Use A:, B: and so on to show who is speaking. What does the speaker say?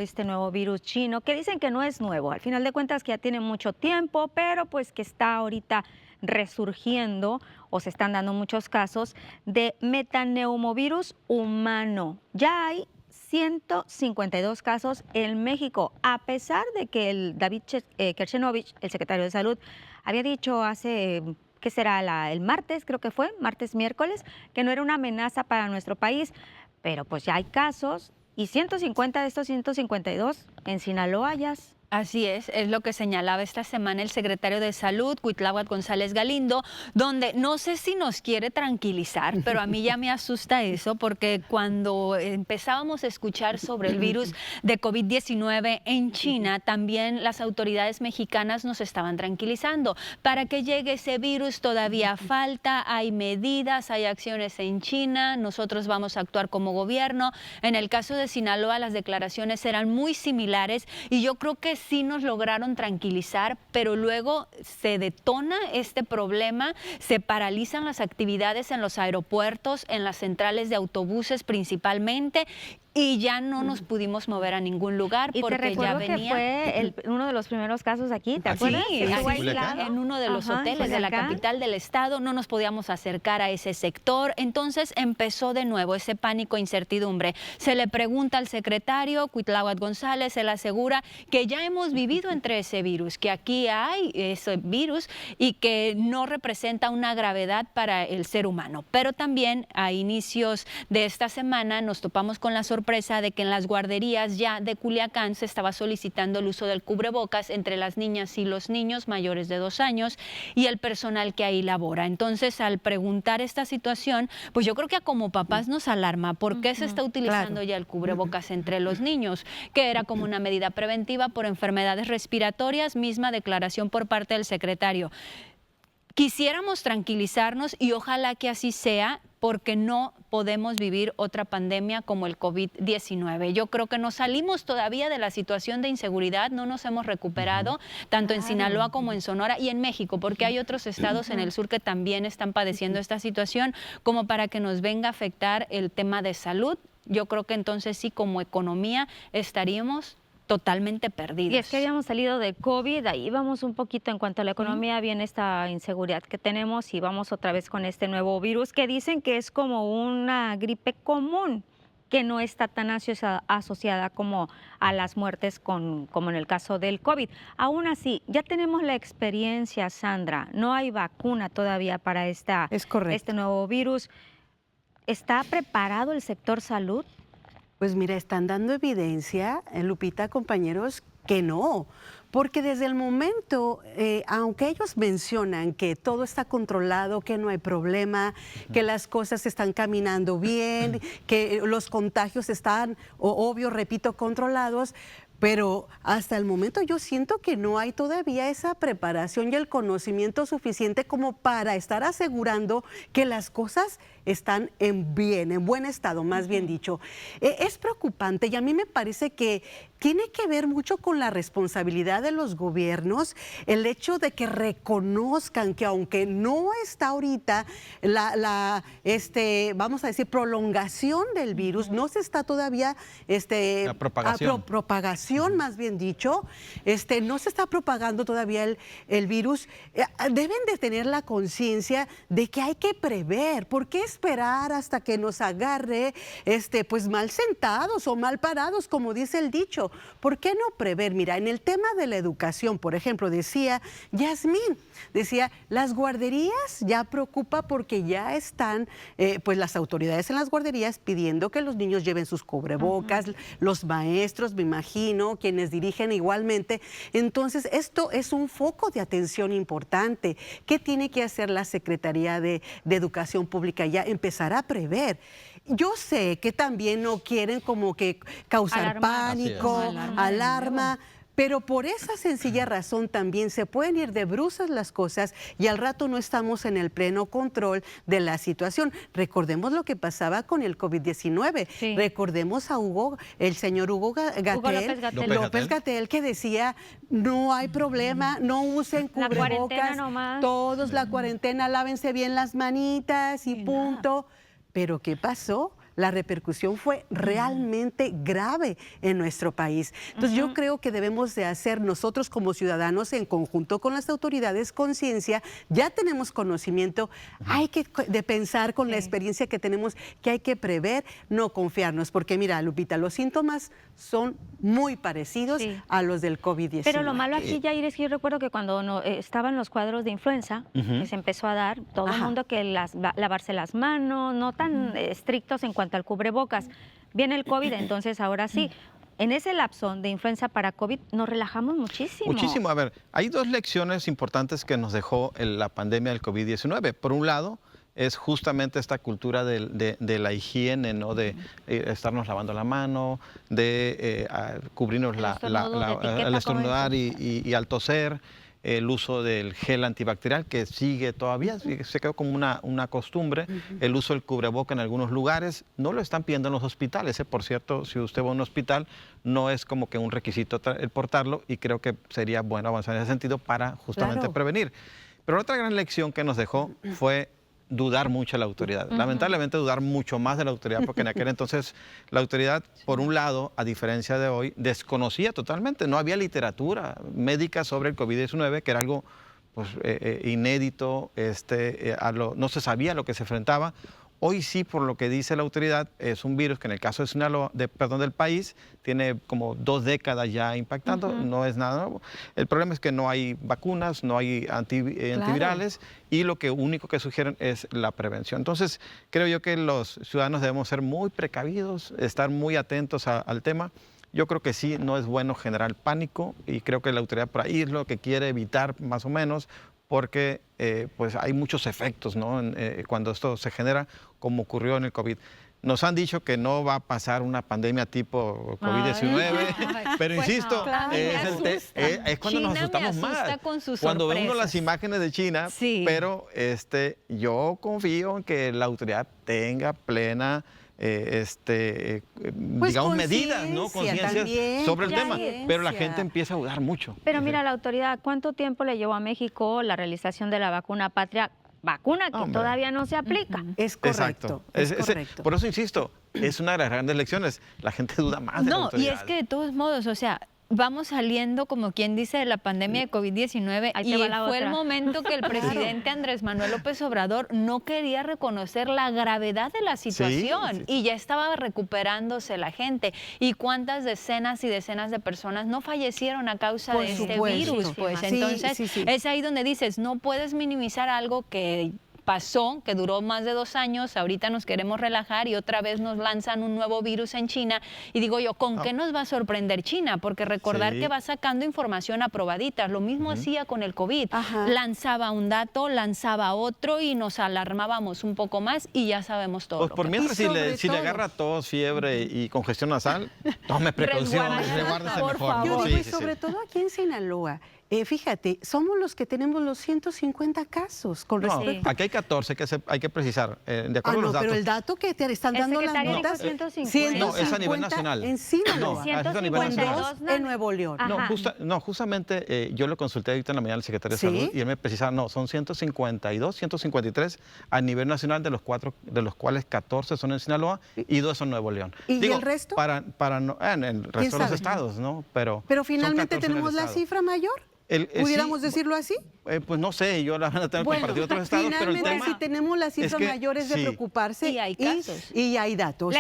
A: este nuevo virus chino, que dicen que no es nuevo, al final de cuentas que ya tiene mucho tiempo, pero pues que está ahorita resurgiendo o se están dando muchos casos de metaneumovirus humano. Ya hay 152 casos en México, a pesar de que el David Kerchenovich, el secretario de Salud, había dicho hace, ¿qué será? El martes, creo que fue, miércoles, que no era una amenaza para nuestro país, pero pues ya hay casos y 150 de estos 152 en Sinaloa ya.
B: Así es lo que señalaba esta semana el secretario de Salud, Cuitláhuac González Galindo, donde no sé si nos quiere tranquilizar, pero a mí ya me asusta eso, porque cuando empezábamos a escuchar sobre el virus de COVID-19 en China, también las autoridades mexicanas nos estaban tranquilizando. Para que llegue ese virus todavía falta, hay medidas, hay acciones en China, nosotros vamos a actuar como gobierno. En el caso de Sinaloa, las declaraciones eran muy similares y yo creo que sí nos lograron tranquilizar, pero luego se detona este problema, se paralizan las actividades en los aeropuertos, en las centrales de autobuses principalmente, y ya no nos pudimos mover a ningún lugar
A: y
B: porque
A: te recuerdo
B: ya venía.
A: Que fue uno de los primeros casos aquí, ¿te acuerdas?
B: Sí, en uno de los hoteles de la capital del estado, no nos podíamos acercar a ese sector, entonces empezó de nuevo ese pánico e incertidumbre. Se le pregunta al secretario Cuitláhuac González, él asegura que ya hemos vivido entre ese virus, que aquí hay ese virus y que no representa una gravedad para el ser humano. Pero también a inicios de esta semana nos topamos con la sorpresa de que en las guarderías ya de Culiacán se estaba solicitando el uso del cubrebocas entre las niñas y los niños mayores de 2 años y el personal que ahí labora. Entonces, al preguntar esta situación, pues yo creo que como papás nos alarma. ¿Por qué se está utilizando ya el cubrebocas entre los niños? Que era como una medida preventiva por enfermedades respiratorias, misma declaración por parte del secretario. Quisiéramos tranquilizarnos y ojalá que así sea, porque no podemos vivir otra pandemia como el COVID-19. Yo creo que no salimos todavía de la situación de inseguridad, no nos hemos recuperado, tanto en Sinaloa como en Sonora y en México, porque hay otros estados en el sur que también están padeciendo esta situación, como para que nos venga a afectar el tema de salud. Yo creo que entonces sí, como economía, estaríamos totalmente perdidos.
A: Y es que habíamos salido de COVID, ahí vamos un poquito en cuanto a la economía, viene esta inseguridad que tenemos y vamos otra vez con este nuevo virus que dicen que es como una gripe común, que no está tan asociada como a las muertes como en el caso del COVID. Aún así, ya tenemos la experiencia, Sandra, no hay vacuna todavía para este nuevo virus. ¿Está preparado el sector salud?
C: Pues mira, están dando evidencia, Lupita, compañeros, que no, porque desde el momento, aunque ellos mencionan que todo está controlado, que no hay problema, que las cosas están caminando bien, que los contagios están, obvio, repito, controlados, pero hasta el momento yo siento que no hay todavía esa preparación y el conocimiento suficiente como para estar asegurando que las cosas están en buen estado, más bien dicho. Es preocupante y a mí me parece que tiene que ver mucho con la responsabilidad de los gobiernos, el hecho de que reconozcan que aunque no está ahorita vamos a decir, prolongación del virus, no se está todavía
D: la propagación.
C: Propagación, más bien dicho, no se está propagando todavía el virus, deben de tener la conciencia de que hay que prever. ¿Por qué esperar hasta que nos agarre pues mal sentados o mal parados, como dice el dicho? ¿Por qué no prever? Mira, en el tema de la educación, por ejemplo, decía Yasmín, las guarderías ya preocupa porque ya están pues las autoridades en las guarderías pidiendo que los niños lleven sus cubrebocas, los maestros, me imagino, quienes dirigen igualmente. Entonces, esto es un foco de atención importante. ¿Qué tiene que hacer la Secretaría de Educación Pública? Ya empezar a prever. Yo sé que también no quieren como que causar pánico, alarma, pero por esa sencilla razón también se pueden ir de brusas las cosas y al rato no estamos en el pleno control de la situación. Recordemos lo que pasaba con el COVID-19. Sí. Recordemos a el señor Hugo López-Gatell, que decía, no hay problema, no usen cubrebocas, todos la cuarentena, lávense bien las manitas y punto. Pero ¿qué pasó? la repercusión fue realmente grave en nuestro país. Entonces yo creo que debemos de hacer nosotros como ciudadanos en conjunto con las autoridades conciencia. Ya tenemos conocimiento, hay que de pensar con la experiencia que tenemos que hay que prever, no confiarnos, porque mira, Lupita, los síntomas son muy parecidos a los del COVID-19.
A: Pero lo malo aquí, Yair, es que yo recuerdo que cuando estaban los cuadros de influenza, que se empezó a dar, todo el mundo que lavarse las manos, no tan estrictos en cuanto al cubrebocas. Viene el COVID, entonces ahora sí. En ese lapso de influenza para COVID nos relajamos muchísimo.
D: Muchísimo. A ver, hay dos lecciones importantes que nos dejó la pandemia del COVID-19. Por un lado, es justamente esta cultura de la higiene, ¿no? De estarnos lavando la mano, de cubrirnos al estornudar y al toser, el uso del gel antibacterial que sigue todavía, se quedó como una costumbre, el uso del cubreboca en algunos lugares, no lo están pidiendo en los hospitales, por cierto, si usted va a un hospital, no es como que un requisito el portarlo y creo que sería bueno avanzar en ese sentido para justamente prevenir. Pero otra gran lección que nos dejó fue dudar mucho de la autoridad. Lamentablemente dudar mucho más de la autoridad, porque en aquel entonces la autoridad, por un lado, a diferencia de hoy, desconocía totalmente. No había literatura médica sobre el COVID-19, que era algo pues, inédito, no se sabía a lo que se enfrentaba. Hoy sí, por lo que dice la autoridad, es un virus que en el caso de Sinaloa, del país, tiene como 2 décadas ya impactando, no es nada nuevo. El problema es que no hay vacunas, no hay antivirales y lo único que sugieren es la prevención. Entonces, creo yo que los ciudadanos debemos ser muy precavidos, estar muy atentos al tema. Yo creo que sí, no es bueno generar pánico y creo que la autoridad por ahí es lo que quiere evitar más o menos, porque pues hay muchos efectos, ¿no? Cuando esto se genera, como ocurrió en el COVID. Nos han dicho que no va a pasar una pandemia tipo COVID-19, pero pues insisto, es cuando
B: China
D: nos asustamos más. Cuando vemos las imágenes de China, pero yo confío en que la autoridad tenga plena digamos, medidas, ¿no? Conciencias sobre el tema, pero la gente empieza a dudar mucho.
A: Pero mira, la autoridad, ¿cuánto tiempo le llevó a México la realización de la vacuna patria? Vacuna que todavía no se aplica.
C: Es correcto.
D: Correcto. Por eso insisto, es una de las grandes lecciones. La gente duda más de la autoridad.
B: Y es que de todos modos, o sea, vamos saliendo, como quien dice, de la pandemia de COVID-19 y fue el momento que el presidente Andrés Manuel López Obrador no quería reconocer la gravedad de la situación y ya estaba recuperándose la gente. ¿Y cuántas decenas y decenas de personas no fallecieron a causa de este virus? Pues entonces es ahí donde dices, no puedes minimizar algo que pasó, que duró más de 2 años, ahorita nos queremos relajar y otra vez nos lanzan un nuevo virus en China. Y digo yo, ¿con qué nos va a sorprender China? Porque recordar que va sacando información aprobadita. Lo mismo hacía con el COVID. Lanzaba un dato, lanzaba otro y nos alarmábamos un poco más y ya sabemos todo.
D: Pues por mientras, si le agarra tos, fiebre y congestión nasal, tome precauciones, resguárdese mejor.
C: Yo digo, y sobre todo aquí en Sinaloa, fíjate, somos los que tenemos los 150 casos con respecto.
D: Aquí hay 14, hay que precisar, de acuerdo a los datos.
C: Pero el dato que te están dando las notas,
A: 150.
D: No, es a nivel nacional.
C: En Sinaloa.
D: No, es a nivel nacional.
C: En Nuevo León.
D: Justamente yo lo consulté ahorita en la mañana al secretario de Salud y él me precisaba, son 152, 153 a nivel nacional, de los cuales 14 son en Sinaloa y 2 son en Nuevo León.
C: ¿Y el resto?
D: En el resto de los estados, ¿no? Pero
C: finalmente tenemos la cifra mayor. ¿Pudiéramos decirlo así?
D: Pues no sé, yo la verdad tengo que compartir otros estados, pero el tema
C: si tenemos las cifras mayores de preocuparse
B: y hay casos.
C: Y hay datos.